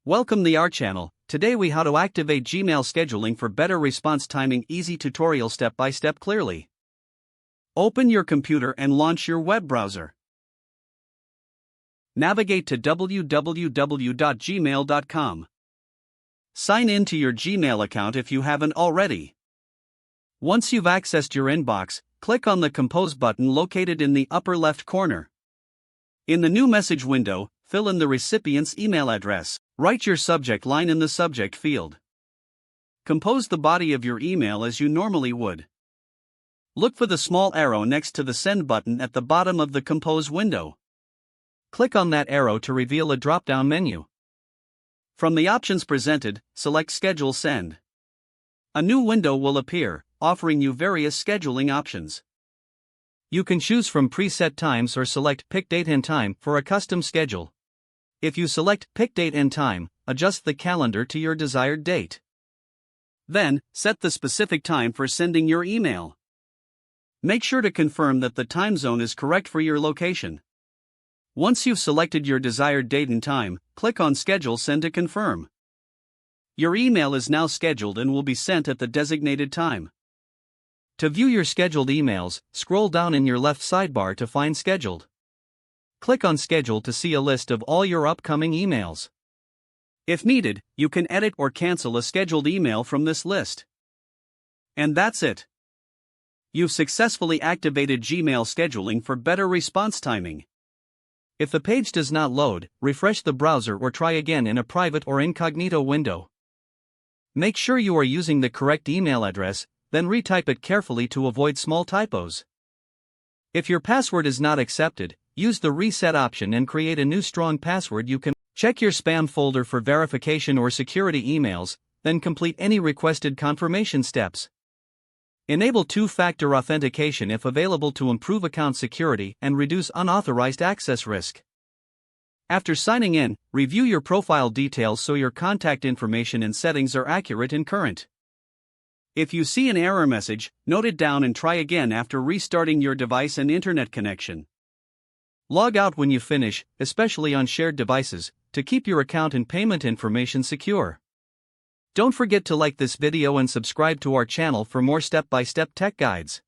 Welcome to our channel. Today we how to activate Gmail scheduling for better response timing. Easy tutorial step by step clearly. Open your computer and launch your web browser. Navigate to www.gmail.com. Sign in to your Gmail account if you haven't already. Once you've accessed your inbox, click on the Compose button located in the upper left corner. In the new message window, fill in the recipient's email address. Write your subject line in the subject field. Compose the body of your email as you normally would. Look for the small arrow next to the Send button at the bottom of the Compose window. Click on that arrow to reveal a drop-down menu. From the options presented, select Schedule Send. A new window will appear, offering you various scheduling options. You can choose from preset times or select Pick Date and Time for a custom schedule. If you select Pick Date and Time, adjust the calendar to your desired date. Then, set the specific time for sending your email. Make sure to confirm that the time zone is correct for your location. Once you've selected your desired date and time, click on Schedule Send to confirm. Your email is now scheduled and will be sent at the designated time. To view your scheduled emails, scroll down in your left sidebar to find Scheduled. Click on Schedule to see a list of all your upcoming emails. If needed, you can edit or cancel a scheduled email from this list. And that's it. You've successfully activated Gmail scheduling for better response timing. If the page does not load, refresh the browser or try again in a private or incognito window. Make sure you are using the correct email address, then retype it carefully to avoid small typos. If your password is not accepted, use the reset option and create a new strong password. You can check your spam folder for verification or security emails, then complete any requested confirmation steps. Enable two-factor authentication if available to improve account security and reduce unauthorized access risk. After signing in, review your profile details so your contact information and settings are accurate and current. If you see an error message, note it down and try again after restarting your device and internet connection. Log out when you finish, especially on shared devices, to keep your account and payment information secure. Don't forget to like this video and subscribe to our channel for more step-by-step tech guides.